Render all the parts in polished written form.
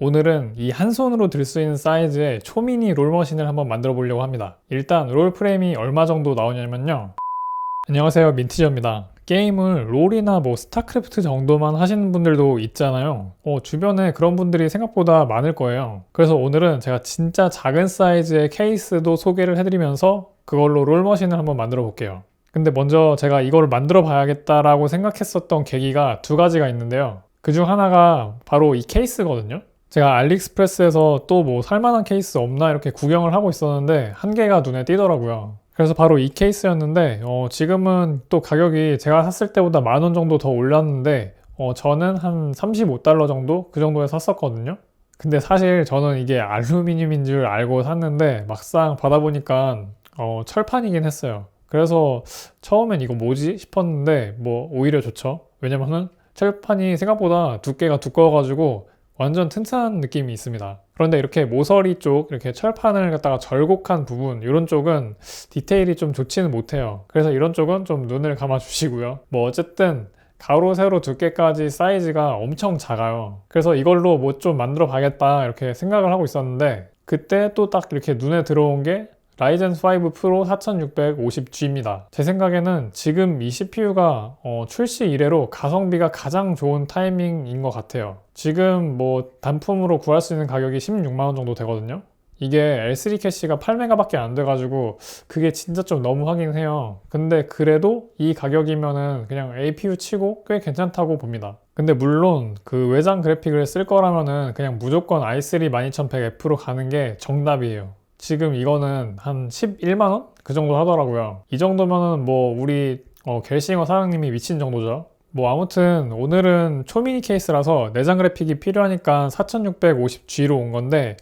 오늘은 이 한 손으로 들 수 있는 사이즈의 초미니 롤머신을 한번 만들어 보려고 합니다. 일단 롤 프레임이 얼마 정도 나오냐면요. 안녕하세요, 민티저입니다. 게임을 롤이나 스타크래프트 정도만 하시는 분들도 있잖아요. 주변에 그런 분들이 생각보다 많을 거예요. 그래서 오늘은 제가 진짜 작은 사이즈의 케이스도 소개를 해드리면서 그걸로 롤머신을 한번 만들어 볼게요. 근데 먼저 제가 이걸 만들어 봐야겠다라고 생각했었던 계기가 두 가지가 있는데요. 그중 하나가 바로 이 케이스거든요. 제가 알리익스프레스에서 또 살만한 케이스 없나 이렇게 구경을 하고 있었는데 한 개가 눈에 띄더라고요. 그래서 바로 이 케이스였는데 지금은 또 가격이 제가 샀을 때보다 10,000원 정도 더 올랐는데 저는 한 35달러 정도? 그 정도에 샀었거든요. 근데 사실 저는 이게 알루미늄인 줄 알고 샀는데 막상 받아보니까 철판이긴 했어요. 그래서 처음엔 이거 뭐지 싶었는데 오히려 좋죠. 왜냐면은 철판이 생각보다 두께가 두꺼워가지고 완전 튼튼한 느낌이 있습니다. 그런데 이렇게 모서리 쪽, 이렇게 철판을 갖다가 절곡한 부분, 이런 쪽은 디테일이 좀 좋지는 못해요. 그래서 이런 쪽은 좀 눈을 감아 주시고요. 어쨌든 가로 세로 두께까지 사이즈가 엄청 작아요. 그래서 이걸로 좀 만들어 봐야겠다 이렇게 생각을 하고 있었는데 그때 또 딱 이렇게 눈에 들어온 게 라이젠 5 프로 4650G입니다. 제 생각에는 지금 이 CPU가 출시 이래로 가성비가 가장 좋은 타이밍인 것 같아요. 지금 단품으로 구할 수 있는 가격이 16만원 정도 되거든요. 이게 L3 캐시가 8메가밖에 안 돼가지고 그게 진짜 좀 너무 하긴 해요. 근데 그래도 이 가격이면은 그냥 APU 치고 꽤 괜찮다고 봅니다. 근데 물론 그 외장 그래픽을 쓸 거라면은 그냥 무조건 i3 12100F로 가는 게 정답이에요. 지금 이거는 한 11만원? 그 정도 하더라고요. 이 정도면은 우리 갤싱어 사장님이 미친 정도죠. 아무튼 오늘은 초미니 케이스라서 내장 그래픽이 필요하니까 4650G로 온 건데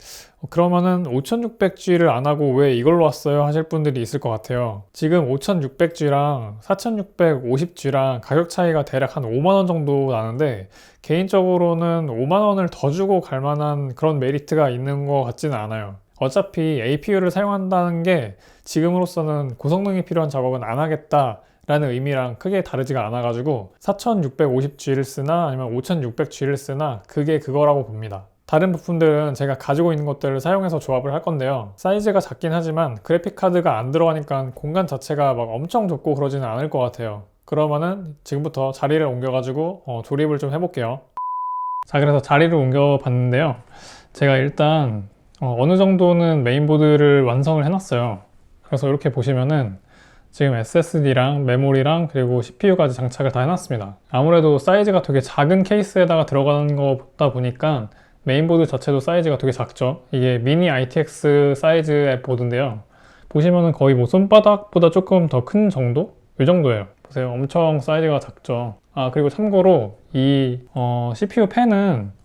그러면은 5600G를 안 하고 왜 이걸로 왔어요 하실 분들이 있을 것 같아요. 지금 5600G랑 4650G랑 가격 차이가 대략 한 5만원 정도 나는데 개인적으로는 5만원을 더 주고 갈 만한 그런 메리트가 있는 것 같지는 않아요. 어차피 APU를 사용한다는 게 지금으로서는 고성능이 필요한 작업은 안 하겠다 라는 의미랑 크게 다르지가 않아가지고 4650G를 쓰나 아니면 5600G를 쓰나 그게 그거라고 봅니다. 다른 부품들은 제가 가지고 있는 것들을 사용해서 조합을 할 건데요. 사이즈가 작긴 하지만 그래픽 카드가 안 들어가니까 공간 자체가 엄청 좁고 그러지는 않을 것 같아요. 그러면은 지금부터 자리를 옮겨가지고 조립을 좀 해볼게요. 자, 그래서 자리를 옮겨 봤는데요. 제가 일단 어느 정도는 메인보드를 완성을 해놨어요. 그래서 이렇게 보시면은 지금 SSD랑 메모리랑 그리고 CPU까지 장착을 다 해놨습니다. 아무래도 사이즈가 되게 작은 케이스에다가 들어가는 거다 보니까 메인보드 자체도 사이즈가 되게 작죠. 이게 미니 ITX 사이즈의 보드인데요. 보시면은 거의 손바닥보다 조금 더 큰 정도? 이 정도예요. 보세요. 엄청 사이즈가 작죠. 그리고 참고로 이 CPU 팬은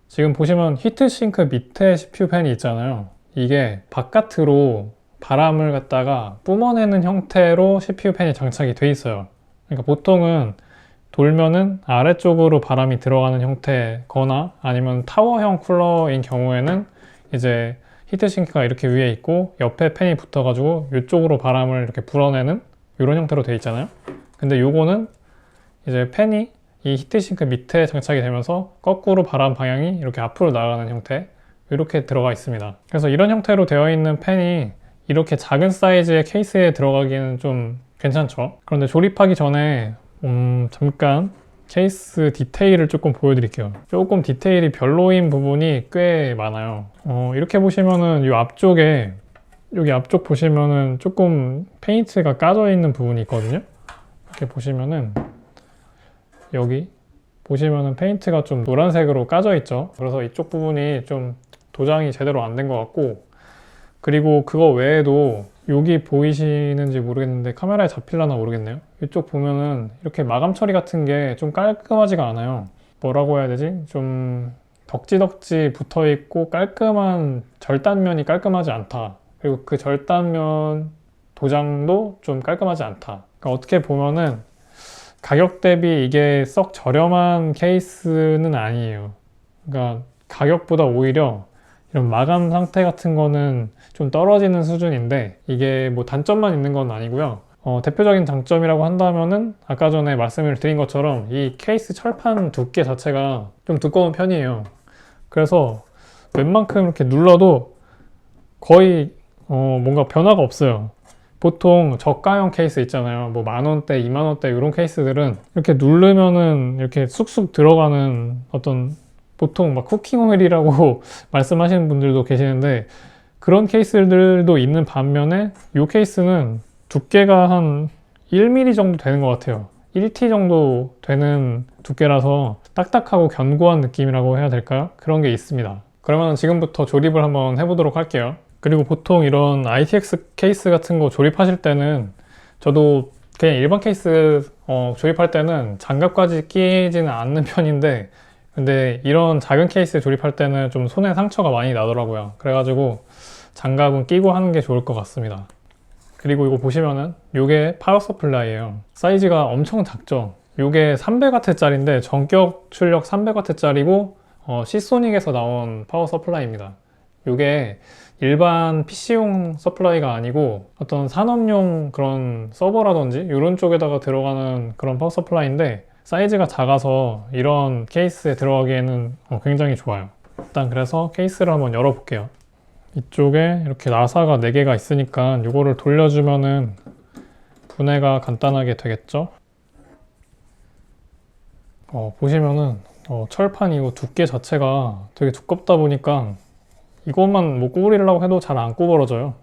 지금 보시면 히트싱크 밑에 CPU 팬이 있잖아요. 이게 바깥으로 바람을 갖다가 뿜어내는 형태로 CPU 팬이 장착이 돼 있어요. 그러니까 보통은 돌면은 아래쪽으로 바람이 들어가는 형태거나 아니면 타워형 쿨러인 경우에는 이제 히트싱크가 이렇게 위에 있고 옆에 팬이 붙어가지고 이쪽으로 바람을 이렇게 불어내는 이런 형태로 돼 있잖아요. 근데 요거는 이제 팬이 이 히트싱크 밑에 장착이 되면서 거꾸로 바람 방향이 이렇게 앞으로 나가는 형태 이렇게 들어가 있습니다. 그래서 이런 형태로 되어 있는 팬이 이렇게 작은 사이즈의 케이스에 들어가기는 좀 괜찮죠. 그런데 조립하기 전에 잠깐 케이스 디테일을 조금 보여드릴게요. 조금 디테일이 별로인 부분이 꽤 많아요. 이렇게 보시면은 이 앞쪽에 여기 앞쪽 보시면은 조금 페인트가 까져 있는 부분이 있거든요. 이렇게 보시면은 여기 보시면은 페인트가 좀 노란색으로 까져 있죠. 그래서 이쪽 부분이 좀 도장이 제대로 안 된 것 같고, 그리고 그거 외에도 여기 보이시는지 모르겠는데 카메라에 잡힐려나 모르겠네요. 이쪽 보면은 이렇게 마감 처리 같은 게 좀 깔끔하지가 않아요. 뭐라고 해야 되지? 좀 덕지덕지 붙어 있고 깔끔한 절단면이 깔끔하지 않다. 그리고 그 절단면 도장도 좀 깔끔하지 않다. 그러니까 어떻게 보면은 가격 대비 이게 썩 저렴한 케이스는 아니에요. 그러니까 가격보다 오히려 이런 마감 상태 같은 거는 좀 떨어지는 수준인데 이게 단점만 있는 건 아니고요. 대표적인 장점이라고 한다면은 아까 전에 말씀을 드린 것처럼 이 케이스 철판 두께 자체가 좀 두꺼운 편이에요. 그래서 웬만큼 이렇게 눌러도 거의 뭔가 변화가 없어요. 보통 저가형 케이스 있잖아요. 뭐 10,000원대, 20,000원대 이런 케이스들은 이렇게 누르면은 이렇게 쑥쑥 들어가는 어떤 보통 막 쿠킹 오일이라고 말씀하시는 분들도 계시는데 그런 케이스들도 있는 반면에 이 케이스는 두께가 한 1mm 정도 되는 것 같아요. 1T 정도 되는 두께라서 딱딱하고 견고한 느낌이라고 해야 될까요? 그런 게 있습니다. 그러면 지금부터 조립을 한번 해보도록 할게요. 그리고 보통 이런 ITX 케이스 같은 거 조립하실 때는 저도 그냥 일반 케이스 조립할 때는 장갑까지 끼지는 않는 편인데 근데 이런 작은 케이스 조립할 때는 좀 손에 상처가 많이 나더라고요. 그래가지고 장갑은 끼고 하는 게 좋을 것 같습니다. 그리고 이거 보시면은 이게 파워 서플라이예요. 사이즈가 엄청 작죠. 이게 300W 짜리인데 전격 출력 300W 짜리고 시소닉에서 나온 파워 서플라이입니다. 이게 일반 PC용 서플라이가 아니고 어떤 산업용 그런 서버라든지 이런 쪽에다가 들어가는 그런 파워 서플라이인데 사이즈가 작아서 이런 케이스에 들어가기에는 굉장히 좋아요. 일단 그래서 케이스를 한번 열어볼게요. 이쪽에 이렇게 나사가 4개가 있으니까 이거를 돌려주면은 분해가 간단하게 되겠죠. 보시면은 철판이고 두께 자체가 되게 두껍다 보니까 이것만 뭐 구부리려고 해도 잘 안 구부러져요.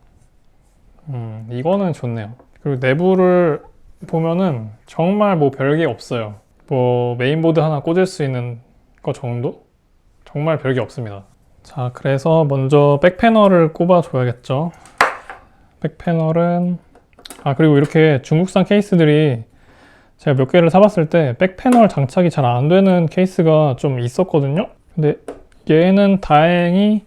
이거는 좋네요. 그리고 내부를 보면은 정말 뭐 별게 없어요. 뭐 메인보드 하나 꽂을 수 있는 거 정도? 정말 별게 없습니다. 자, 그래서 먼저 백패널을 꼽아 줘야겠죠. 백패널은 그리고 이렇게 중국산 케이스들이 제가 몇 개를 사봤을 때 백패널 장착이 잘 안 되는 케이스가 좀 있었거든요. 근데 얘는 다행히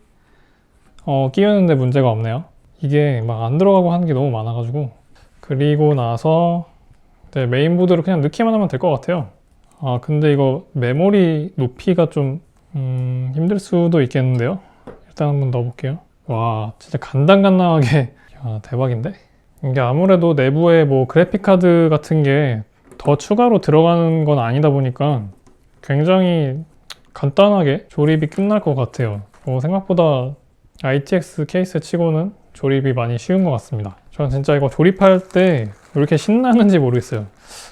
끼우는데 문제가 없네요. 이게 막 안 들어가고 하는 게 너무 많아가지고. 그리고 나서 메인보드를 그냥 넣기만 하면 될 것 같아요. 근데 이거 메모리 높이가 좀 힘들 수도 있겠는데요. 일단 한번 넣어볼게요. 와, 진짜 간당간당하게 야, 대박인데? 이게 아무래도 내부에 뭐 그래픽카드 같은 게 더 추가로 들어가는 건 아니다 보니까 굉장히 간단하게 조립이 끝날 것 같아요. 생각보다 ITX 케이스 치고는 조립이 많이 쉬운 것 같습니다. 저는 진짜 이거 조립할 때 왜 이렇게 신나는지 모르겠어요.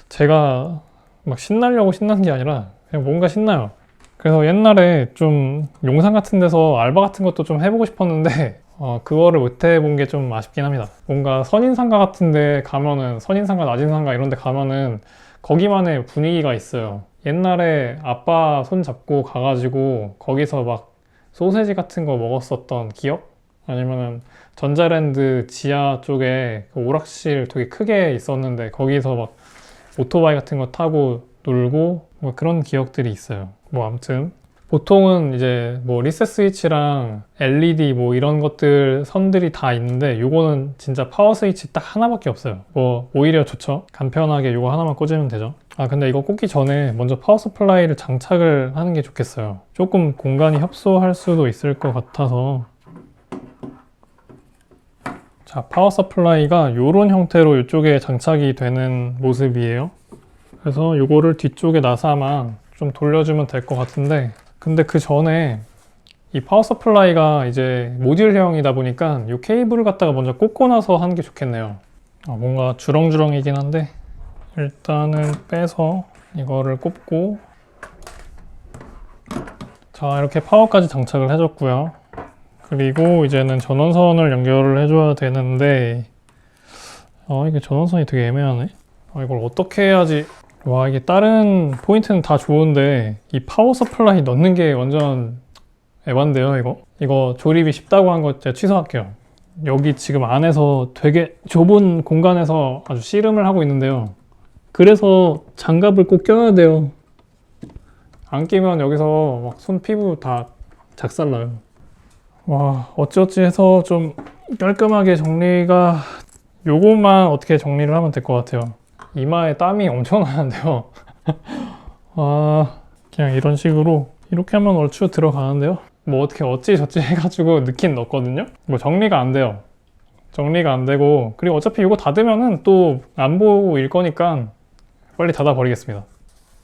제가 막 신나려고 신나는 게 아니라 그냥 뭔가 신나요. 그래서 옛날에 좀 용산 같은 데서 알바 같은 것도 좀 해보고 싶었는데 그거를 못 해본 게 좀 아쉽긴 합니다. 뭔가 선인상가 같은 데 가면은 선인상가, 나진상가 이런 데 가면은 거기만의 분위기가 있어요. 옛날에 아빠 손 잡고 가가지고 거기서 막 소세지 같은 거 먹었었던 기억? 아니면은 전자랜드 지하 쪽에 그 오락실 되게 크게 있었는데 거기서 막 오토바이 같은 거 타고 놀고 뭐 그런 기억들이 있어요. 뭐 아무튼 보통은 이제 뭐 리셋 스위치랑 LED 뭐 이런 것들 선들이 다 있는데 요거는 진짜 파워 스위치 딱 하나밖에 없어요. 뭐 오히려 좋죠. 간편하게 요거 하나만 꽂으면 되죠. 근데 이거 꽂기 전에 먼저 파워 서플라이를 장착을 하는 게 좋겠어요. 조금 공간이 협소할 수도 있을 것 같아서. 자, 파워 서플라이가 이런 형태로 이쪽에 장착이 되는 모습이에요. 그래서 요거를 뒤쪽에 나사만 좀 돌려주면 될 것 같은데 근데 그 전에 이 파워 서플라이가 이제 모듈형이다 보니까 이 케이블을 갖다가 먼저 꽂고 나서 하는 게 좋겠네요. 뭔가 주렁주렁이긴 한데 일단은 빼서 이거를 꼽고 자, 이렇게 파워까지 장착을 해줬고요. 그리고 이제는 전원선을 연결을 해줘야 되는데 이게 전원선이 되게 애매하네. 이걸 어떻게 해야지. 와, 이게 다른 포인트는 다 좋은데 이 파워 서플라이 넣는 게 완전 에반데요. 이거 조립이 쉽다고 한 거 제가 취소할게요. 여기 지금 안에서 되게 좁은 공간에서 아주 씨름을 하고 있는데요. 그래서 장갑을 꼭 껴야 돼요. 안 끼면 여기서 막 손 피부 다 작살나요. 와, 어찌어찌 해서 좀 깔끔하게 정리가 요것만 어떻게 정리를 하면 될 것 같아요. 이마에 땀이 엄청 나는데요. 그냥 이런 식으로 이렇게 하면 얼추 들어가는데요. 뭐 어떻게 어찌저찌 해가지고 넣긴 넣었거든요. 뭐 정리가 안 돼요. 정리가 안 되고 그리고 어차피 이거 닫으면은 또 안 보고 일 거니까 빨리 닫아 버리겠습니다.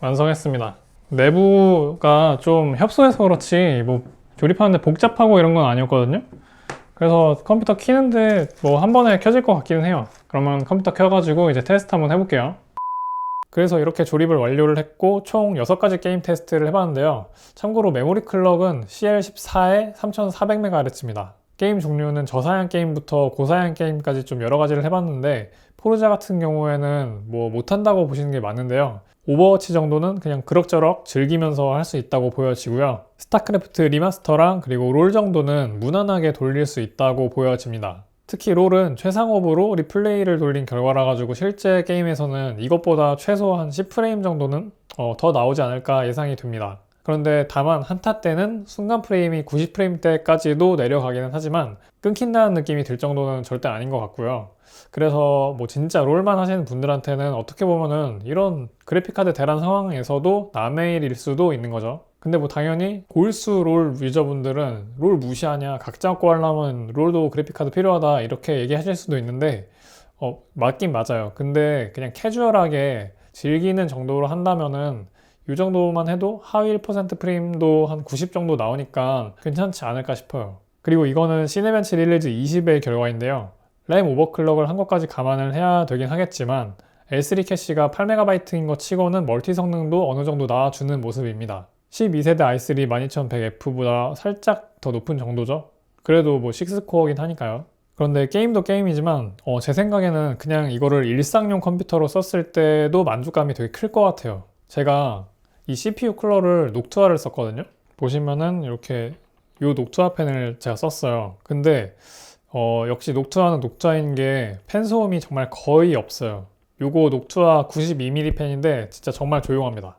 완성했습니다. 내부가 좀 협소해서 그렇지 뭐 조립하는데 복잡하고 이런 건 아니었거든요. 그래서 컴퓨터 키는데 뭐 한 번에 켜질 것 같기는 해요. 그러면 컴퓨터 켜가지고 이제 테스트 한번 해볼게요. 그래서 이렇게 조립을 완료를 했고 총 6가지 게임 테스트를 해봤는데요. 참고로 메모리 클럭은 CL14에 3400MHz입니다. 게임 종류는 저사양 게임부터 고사양 게임까지 좀 여러 가지를 해봤는데 포르자 같은 경우에는 뭐 못한다고 보시는 게 맞는데요. 오버워치 정도는 그냥 그럭저럭 즐기면서 할 수 있다고 보여지고요. 스타크래프트 리마스터랑 그리고 롤 정도는 무난하게 돌릴 수 있다고 보여집니다. 특히 롤은 최상업으로 리플레이를 돌린 결과라 가지고 실제 게임에서는 이것보다 최소 한 10프레임 정도는 더 나오지 않을까 예상이 됩니다. 그런데 다만 한타 때는 순간 프레임이 90프레임대까지도 내려가기는 하지만 끊긴다는 느낌이 들 정도는 절대 아닌 것 같고요. 그래서 뭐 진짜 롤만 하시는 분들한테는 어떻게 보면은 이런 그래픽카드 대란 상황에서도 남의 일일 수도 있는 거죠. 근데 뭐 당연히 골수 롤 유저분들은 롤 무시하냐, 각 잡고 하려면 롤도 그래픽카드 필요하다 이렇게 얘기하실 수도 있는데 맞긴 맞아요. 근데 그냥 캐주얼하게 즐기는 정도로 한다면은 이 정도만 해도 하위 1% 프레임도 한 90 정도 나오니까 괜찮지 않을까 싶어요. 그리고 이거는 시네벤치 릴리즈 20의 결과인데요. 램 오버클럭을 한 것까지 감안을 해야 되긴 하겠지만 L3 캐시가 8MB인 것 치고는 멀티 성능도 어느 정도 나와주는 모습입니다. 12세대 i3 12100F보다 살짝 더 높은 정도죠. 그래도 뭐 6코어긴 하니까요. 그런데 게임도 게임이지만 제 생각에는 그냥 이거를 일상용 컴퓨터로 썼을 때도 만족감이 되게 클 것 같아요. 제가 이 CPU 쿨러를 녹투아를 썼거든요. 보시면은 이렇게 이 녹투아 펜을 제가 썼어요. 근데 역시 녹투아는 녹투아인 게 펜 소음이 정말 거의 없어요. 요거 녹투아 92mm 펜인데 진짜 정말 조용합니다.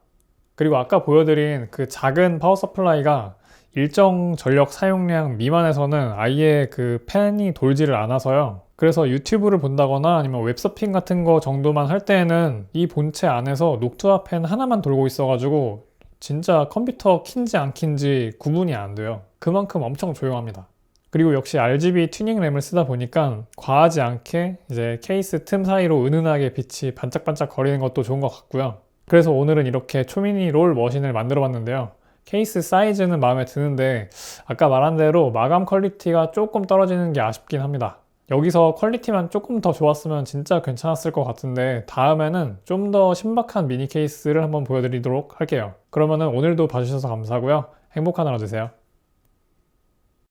그리고 아까 보여드린 그 작은 파워 서플라이가 일정 전력 사용량 미만에서는 아예 그 펜이 돌지를 않아서요. 그래서 유튜브를 본다거나 아니면 웹서핑 같은 거 정도만 할 때에는 이 본체 안에서 녹투아 펜 하나만 돌고 있어가지고 진짜 컴퓨터 킨지 안 킨지 구분이 안 돼요. 그만큼 엄청 조용합니다. 그리고 역시 RGB 튜닝 램을 쓰다 보니까 과하지 않게 이제 케이스 틈 사이로 은은하게 빛이 반짝반짝 거리는 것도 좋은 것 같고요. 그래서 오늘은 이렇게 초미니 롤 머신을 만들어 봤는데요. 케이스 사이즈는 마음에 드는데 아까 말한 대로 마감 퀄리티가 조금 떨어지는 게 아쉽긴 합니다. 여기서 퀄리티만 조금 더 좋았으면 진짜 괜찮았을 것 같은데 다음에는 좀 더 신박한 미니 케이스를 한번 보여드리도록 할게요. 그러면은 오늘도 봐주셔서 감사하고요. 행복한 하루 되세요.